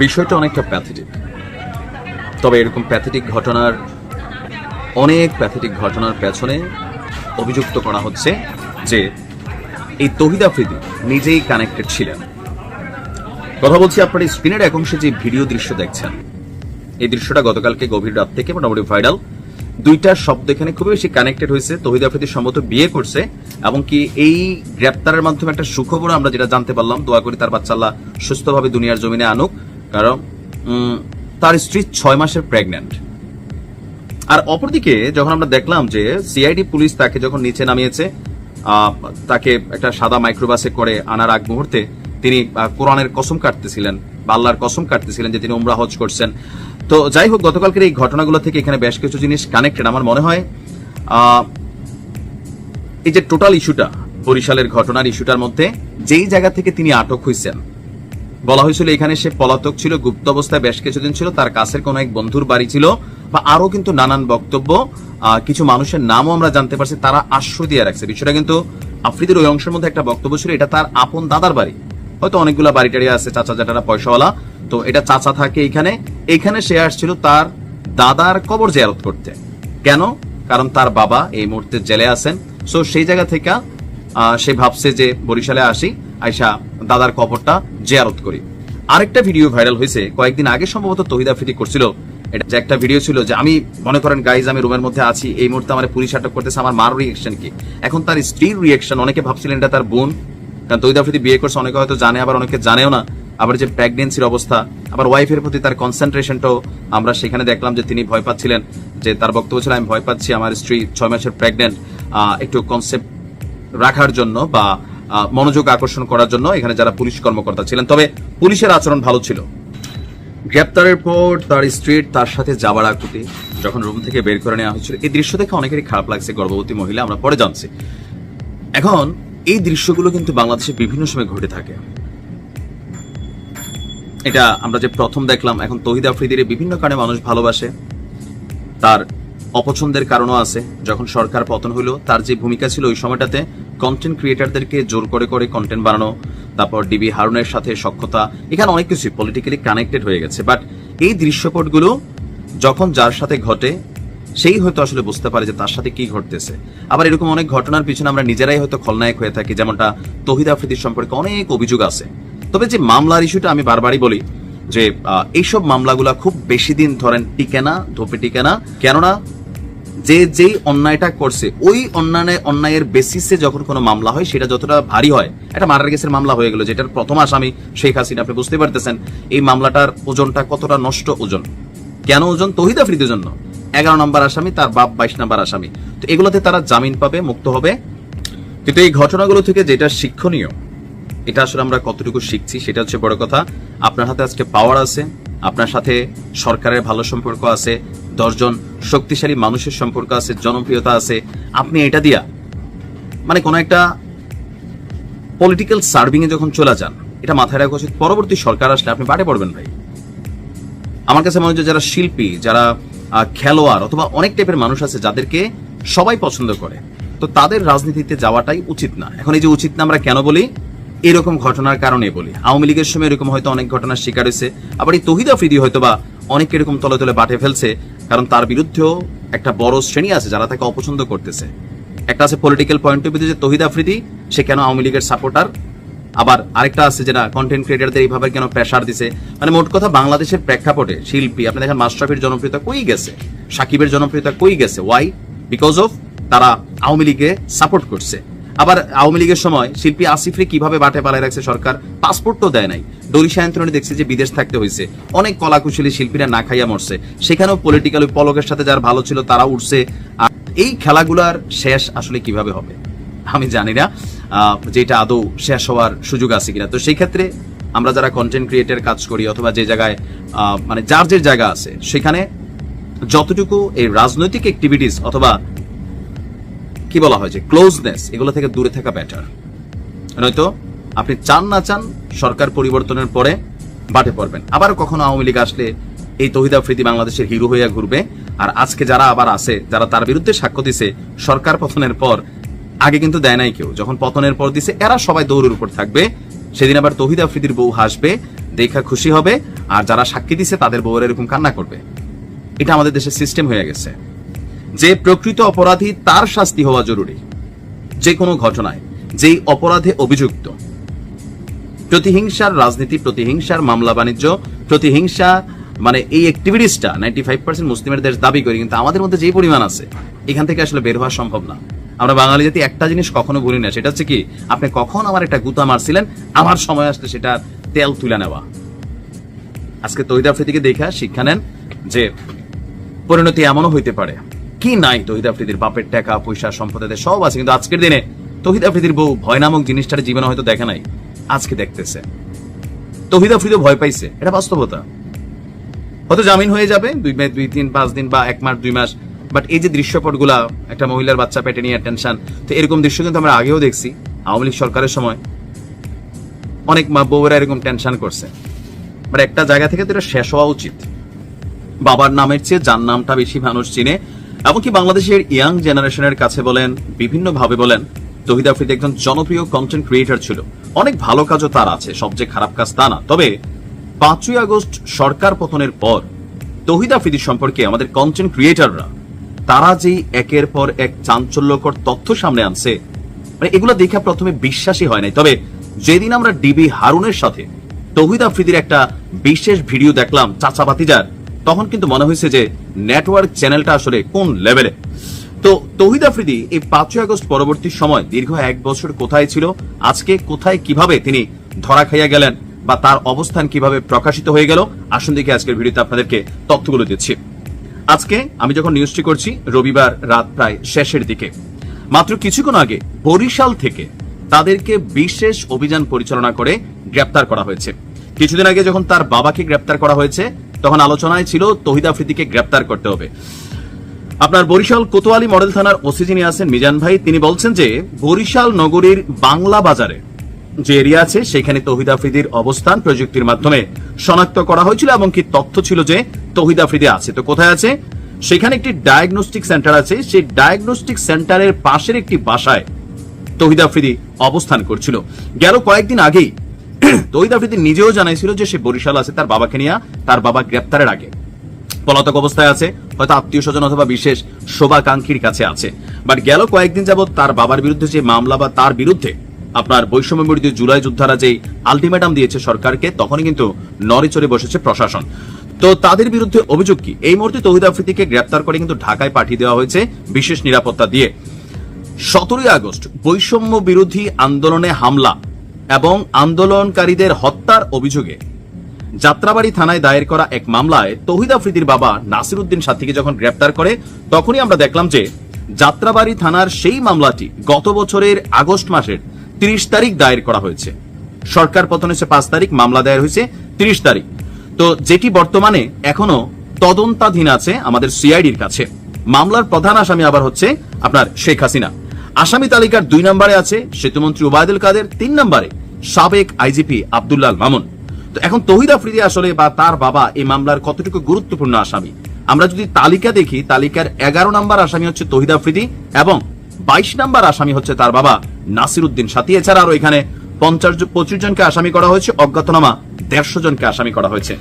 বিষয়টা অনেকটা প্যাথেটিক, তবে এরকম অনেক প্যাথেটিক ঘটনার পেছনে অভিযুক্ত করা হচ্ছে যে এই তৌহিদ আফ্রিদি নিজেই কানেক্টেড ছিলেন। কথা বলছি, আপনার স্ক্রিনের এক অংশে যে ভিডিও দৃশ্য দেখছেন, এই দৃশ্যটা গতকালকে গভীর রাত থেকে মোটামুটি ভাইরাল। দুইটা শব্দ এখানে খুবই বেশি কানেক্টেড হয়েছে। তৌহিদ আফ্রিদি সম্ভবত বিয়ে করছে, এবং কি এই গ্রেপ্তারের মাধ্যমে একটা সুখবর আমরা যেটা জানতে পারলাম, দোয়া করি তার বাচ্চা আল্লাহ সুস্থভাবে দুনিয়ার জমিনে আনুক, কারণ তার স্ত্রী 6 মাসের প্রেগন্যান্ট। আর অপরদিকে যখন আমরা দেখলাম যে সিআইডি পুলিশ তাকে যখন নিচে নামিয়েছে, তাকে একটা সাদা মাইক্রোবাসে করে আনার আগ মুহূর্তে তিনি কোরআনের কসম কাটতেছিলেন বা আল্লাহর কসম কাটতেছিলেন যে তিনি উমরা হজ করছেন। তো যাই হোক, গতকালকের এই ঘটনাগুলো থেকে এখানে বেশ কিছু জিনিস কানেক্টেড। আমার মনে হয় এই যে টোটাল ইস্যুটা, বরিশালের ঘটনার ইস্যুটার মধ্যে যেই জায়গা থেকে তিনি আটক হয়েছেন, বলা হয়েছিল এখানে সে পলাতক ছিল, গুপ্ত অবস্থায় বেশ কিছুদিন ছিল, তার কাছের কোন এক বন্ধুর বাড়ি ছিল, বা আরো কিন্তু নানান বক্তব্য, কিছু মানুষের নামও আমরা জানতে পারছি, তারা আশ্রয় দিয়ে রাখছে। বিষয়টা কিন্তু আফ্রিদির ওই অংশের মধ্যে একটা বক্তব্য ছিল এটা তার আপন দাদার বাড়ি, হয়তো অনেকগুলো বাড়ি টাড়ি আছে, চাচা জাটারা পয়সাওয়ালা, তো এটা চাচা থাকে এইখানে সে আসছিল তার দাদার কবর জিয়ারত করতে। কেন? কারণ তার বাবা এই মুহূর্তে জেলে আছেন। সো সেই জায়গা থেকে সে ভাবছে যে বরিশালে আসি, আইসা দাদার কবরটা জিয়ারত করি। আরেকটা ভিডিও ভাইরাল হয়েছে কয়েকদিন আগে, সম্ভবত তৌহিদ আফ্রিদি করছিল। এটা যে একটা ভিডিও ছিল যে আমি মনে করেন গাইজ আমি রুমের মধ্যে আছি, এই মুহূর্তে আমার পুলিশ আটক করতেছে, আমার মার রিয়েকশন কি? এখন তার স্ত্রীর রিয়েকশন, অনেকে ভাবছিলেন এটা তার বোন, কারণ তৌহিদ আফ্রিদি বিয়ে করছে, অনেকে হয়তো জানে, আবার অনেকে জানেও না। আবার যে প্রেগনেন্সির অবস্থা, আবার ওয়াইফের প্রতি তার কনসেন্ট্রেশনটাও আমরা সেখানে দেখলাম যে তিনি ভয় পাচ্ছিলেন, যে তার বক্তব্য ছিল আমি ভয় পাচ্ছি আমার স্ত্রী 6 মাসের প্রেগনেন্ট, একটু কনসেপ্ট রাখার জন্য বা মনোযোগ আকর্ষণ করার জন্য এখানে যারা পুলিশ কর্মকর্তা ছিলেন। তবে পুলিশের আচরণ ভালো ছিল। গ্রেপ্তারের পর তার স্ত্রীর তার সাথে যাওয়ার আকুতি যখন রুম থেকে বের করে নেওয়া হয়েছিল, এই দৃশ্য দেখে অনেকেরই খারাপ লাগছে, গর্ভবতী মহিলা, আমরা পরে জানছি। এখন এই দৃশ্যগুলো কিন্তু বাংলাদেশে বিভিন্ন সময় ঘটে থাকে। এটা আমরা যে প্রথম দেখলাম, এখন তৌহিদ আফ্রিদির বিভিন্ন কারণে মানুষ ভালোবাসে, তার অপছন্দের কারণও আছে। যখন সরকার পতন হলো, তার যে ভূমিকা ছিল ওই সময়টাতে কন্টেন্ট ক্রিয়েটারদেরকে জোর করে করে কন্টেন্ট বানানো, তারপর ডিবি হারুনের সাথে সখ্যতা, এখানে অনেক কিছু পলিটিক্যালি কানেক্টেড হয়ে গেছে। বাট এই দৃশ্যপটগুলো যখন যার সাথে ঘটে, সেই হয়তো আসলে বুঝতে পারে যে তার সাথে কি ঘটতেছে। আবার এরকম অনেক ঘটনার পিছনে আমরা নিজেরাই হয়তো খলনায়ক হয়ে থাকি, যেমনটা তৌহিদ আফ্রিদির সম্পর্কে অনেক অভিযোগ আছে। তবে যে মামলার ইস্যুটা আমি বারবারই বলি যে এইসব মামলাগুলা খুব বেশি দিন ধরেন টিকে না, ধোপে টিকে না, কেননা যেই অন্যায়টা করছে ওই অন্যায়ের বেসিসে যখন কোনো মামলা হয়, সেটা যতটা ভারী হয়, একটা মার্ডার কেসের মামলা হয়ে গেল, যেটার প্রথম আসামি শেখ হাসিনা, আপনি বুঝতে পারতেছেন এই মামলাটার ওজনটা কতটা নষ্ট ওজন। কেন ওজন? তৌহিদ আফ্রিদির জন্য 11 নম্বর আসামি, তার বাপ 22 নম্বর আসামি। তো এগুলোতে তারা জামিন পাবে, মুক্ত হবে। কিন্তু এই ঘটনাগুলো থেকে যেটা শিক্ষণীয়, এটা আসলে আমরা কতটুকু শিখছি সেটা হচ্ছে বড় কথা। আপনার হাতে আজকে পাওয়ার আছে, আপনার সাথে সরকারের ভালো সম্পর্ক আছে, 10 জন শক্তিশালী মানুষের সম্পর্ক আছে, জনপ্রিয়তা আছে, আপনি এটা দিয়া মানে কোন একটা পলিটিক্যাল সার্ভিং এ যখন চলে যান, এটা মাথায় রাখা উচিত। পরবর্তী সরকার আসলে আপনি বাটে পড়বেন ভাই। আমার কাছে মনে হয় যারা শিল্পী, যারা খেলোয়াড় অথবা অনেক টাইপের মানুষ আছে যাদেরকে সবাই পছন্দ করে, তো তাদের রাজনীতিতে যাওয়াটাই উচিত না। এখন এই যে উচিত না আমরা কেন বলি? এরকম ঘটনার কারণে বলি। আওয়ামী লীগের সময় এরকম হয়তো অনেক ঘটনার শিকার হয়েছে, আবার এই তৌহিদ আফ্রিদি হয়তো বা অনেক এরকম তলে তলে বাটে ফেলছে, কারণ তার বিরুদ্ধেও একটা বড় শ্রেণী আছে যারা তাকে অপছন্দ করতেছে। একটা আছে পলিটিক্যাল পয়েন্ট অফ ভিউ যে তৌহিদ আফ্রিদি সে কেন আওয়ামী লীগের সাপোর্টার, আবার আরেকটা আছে যেটা কন্টেন্ট ক্রিয়েটারদের এইভাবে কেন প্রেসার দিছে। মানে মোট কথা বাংলাদেশের প্রেক্ষাপটে শিল্পী, আপনি দেখেন মাশরাফির জনপ্রিয়তা কই গেছে, সাকিবের জনপ্রিয়তা কই গেছে, ওয়াই? বিকজ অফ তারা আওয়ামী লীগে সাপোর্ট করছে। আবার আওয়ামী লীগের সময় শিল্পী আসিফরে কিভাবে বাটে পালায় রাখছে সরকার, পাসপোর্টও দেয় নাই। ডোরি সায়ন্তনে দেখছি যে বিদেশ থাকতে হয়েছে, অনেক কলাকুশলী শিল্পীরা না খাইয়া মরছে, সেখানেও পলিটিক্যাল পলকের সাথে যারা ভালো ছিল তারা উঠছে। আর এই খেলাগুলার শেষ আসলে কিভাবে হবে আমি জানি না, যেটা আদৌ শেষ হওয়ার সুযোগ আছে কিনা। তো সেই ক্ষেত্রে আমরা যারা কন্টেন্ট ক্রিয়েটর কাজ করি অথবা যে জায়গায় মানে যার যে জায়গা আছে, সেখানে যতটুকু এই রাজনৈতিক অ্যাক্টিভিটিস অথবা কি বলা হয় যে ক্লোজনেস, এগুলো থেকে দূরে থাকা বেটার। নয়তো আপনি চান না চান সরকার পরিবর্তনের পরে বাটে পড়বেন। আবার কখনো আওয়ামী লীগ আসলে এই তৌহিদ আফ্রিদি বাংলাদেশের হিরো হইয়া ঘুরবে। আর আজকে যারা আবার আছে, যারা তার বিরুদ্ধে সাক্ষ্য দিছে সরকার পতনের পর, আগে কিন্তু দেয় নাই কেউ, যখন পতনের পর দিছে এরা সবাই দৌড়ের উপর থাকবে। সেদিন আবার তৌহিদ আফ্রিদির বউ হাসবে, দেখা খুশি হবে, আর যারা সাক্ষী দিছে তাদের বউয়ের এরকম কান্না করবে। এটা আমাদের দেশের সিস্টেম হয়ে গেছে যে প্রকৃত অপরাধী তার শাস্তি হওয়া জরুরি। যে কোনো ঘটনায় যেই অপরাধে অভিযুক্ত, প্রতিহিংসার রাজনীতি, প্রতিহিংসার মামলা বাণিজ্য, প্রতিহিংসা মানে এই অ্যাক্টিভিটিসটা 95% মুসলিমের দেশ দাবি করি, কিন্তু আমাদের মধ্যে যে পরিমাণ আছে এখান থেকে আসলে বের হওয়া সম্ভব না। আমরা বাঙালি জাতি একটা জিনিস কখনো ভুলি না, সেটা হচ্ছে কি, আপনি কখন আমার একটা গুতা মারছিলেন, আমার সময় আসলে সেটা তেল তুলে নেওয়া। আজকে তহিদ আফ্রিদিকে দেখা শিক্ষা নেন যে পরিণতি এমনও হইতে পারে, কি নাই তহিদ আফ্রিদির বাপের টাকা পয়সা সম্পদের সব আছে, কিন্তু আজকের দিনে তহিদ আফ্রিদির বউ ভয় নামক জিনিসটার জীবনে হয়তো দেখে নাই, আজকে দেখতেছে। তহিদ আফ্রিদি ভয় পাইছে, এটা বাস্তবতা। হয়তো জামিন হয়ে যাবে 2-3-5 দিন বা 1 মাস 2 মাস, বাট এই যে দৃশ্যপটগুলা, একটা মহিলার বাচ্চা পেটে নিয়ে টেনশন, তো এরকম দৃশ্য কিন্তু আমরা আগেও দেখছি। আওয়ামী লীগ সরকারের সময় অনেক মা বউরা এরকম টেনশন করছে, বাট একটা জায়গা থেকে তো এটা শেষ হওয়া উচিত। বাবার নামের চেয়ে যার নামটা বেশি মানুষ চিনে, এমনকি বাংলাদেশের ইয়াং জেনারেশনের কাছে বলেন, বিভিন্ন ভাবে বলেন, তহিদ আফ্রিদি একজন জনপ্রিয় কন্টেন্ট ক্রিয়েটর ছিল। অনেক ভালো কাজও তার আছে, সবচেয়ে খারাপ কাজ তা না। তবে 5ই আগস্ট সরকার পতনের পর তহিদ আফ্রিদি সম্পর্কে আমাদের কন্টেন্ট ক্রিয়েটররা তারা যেই একের পর এক চাঞ্চল্যকর তথ্য সামনে আনছে, মানে এগুলো দেখা প্রথমে বিশ্বাসই হয় নাই। তবে যেদিন আমরা ডিবি হারুনের সাথে তহিদ আফ্রিদির একটা বিশেষ ভিডিও দেখলাম চাচা ভাতিজার, তখন কিন্তু মনে হয়েছে যে নেটওয়ার্ক চ্যানেলটা আসলে কোন লেভেলে। তো তহিদ আফ্রিদি এই 5ই আগস্ট পরবর্তী সময় দীর্ঘ 1 বছর কোথায় ছিল, আজকে কোথায় কিভাবে তিনি ধরা খাইয়া গেলেন, বা তার অবস্থান কিভাবে প্রকাশিত হয়ে গেল, আসুন দেখি আজকের ভিডিওতে আপনাদেরকে তথ্যগুলো দিচ্ছি। আজকে আমি যখন নিউজটি করছি রবিবার রাত প্রায় শেষের দিকে, মাত্র কিছুক্ষণ আগে বরিশাল থেকে তাদেরকে বিশেষ অভিযান পরিচালনা করে গ্রেপ্তার করা হয়েছে। কিছুদিন আগে যখন তার বাবাকে গ্রেপ্তার করা হয়েছে, তখন আলোচনায় ছিল তহিদ আফ্রিদিকে গ্রেপ্তার করতে হবে। আপনার বরিশাল কোতোয়ালি মডেল থানার ওসি যিনি আছেন মিজান ভাই, তিনি বলছেন যে বরিশাল নগরীর বাংলা বাজারে যে এরিয়া আছে সেখানে তহিদ আফ্রিদির অবস্থান প্রযুক্তির মাধ্যমে শনাক্ত করা হয়েছিল, এবং কি তথ্য ছিল যে তহিদ আফ্রিদি আছে। তো কোথায় আছে? সেখানে একটি ডায়াগনস্টিক সেন্টার আছে, সেই ডায়াগনস্টিক সেন্টারের পাশের একটি বাসায় তহিদ আফ্রিদি অবস্থান করছিল। গেল কয়েকদিন আগেই তহিদ আফ্রিদি নিজেও জানাইছিল যে সে বরিশাল আছে তার বাবাকে নিয়ে, তার বাবা গ্রেপ্তারের আগে পলাতক অবস্থায় আছে, হয়তো আত্মীয় স্বজন অথবা বিশেষ শোভাকাঙ্ক্ষীর কাছে আছে। বাট গেল কয়েকদিন যাবত তার বাবার বিরুদ্ধে যে মামলা, বা তার বিরুদ্ধে আপনার বৈষম্য বিরোধী জুলাই যোদ্ধারা যে আলটিমেটাম দিয়েছে সরকারকে, তখনই কিন্তু নড়ে চড়ে বসেছে প্রশাসন। তো তাদের বিরুদ্ধে অভিযোগ কি? এই মুহূর্তে তহিদ আফ্রিদিকে গ্রেপ্তার করে কিন্তু ঢাকায় পাঠিয়ে দেওয়া হয়েছে বিশেষ নিরাপত্তা দিয়ে। 17ই আগস্ট বৈষম্য বিরোধী আন্দোলনে হামলা এবং আন্দোলনকারীদের হত্যার অভিযোগে যাত্রাবাড়ি থানায় দায়ের করা এক মামলায় তহিদ আফ্রিদির বাবা নাসির উদ্দিন সাথীকে যখন গ্রেপ্তার করে, তখনই আমরা দেখলাম যে যাত্রাবাড়ি থানার সেই মামলাটি গত বছরের আগস্ট মাসের 30 তারিখ দায়ের করা হয়েছে। সরকার পতন হয়েছে 5 তারিখ, মামলা দায়ের হয়েছে 30 তারিখ। তো যেটি বর্তমানে এখনো তদন্তাধীন আছে আমাদের সিআইডির কাছে। মামলার প্রধান আসামি আবার হচ্ছে আপনার শেখ হাসিনা। আসামি তালিকার 2 নম্বরে আছে সেতুমন্ত্রী ওবায়দুল কাদের, 3 নম্বরে সাবেক আইজিপি আব্দুল্লাহ মামুন। তো এখন তহিদ আফ্রিদি আসলে বা তার বাবা এই মামলার কতটুকু গুরুত্বপূর্ণ আসামি? আমরা যদি তালিকা দেখি, তালিকার 11 নম্বর আসামি হচ্ছে তহিদ আফ্রিদি, এবং 22 নম্বর আসামি হচ্ছে তার বাবা নাসির উদ্দিন সাথী। এছাড়া আরো এখানে 25 জনকে আসামি করা হয়েছে, অজ্ঞাতনামা 150 জনকে আসামি করা হয়েছে।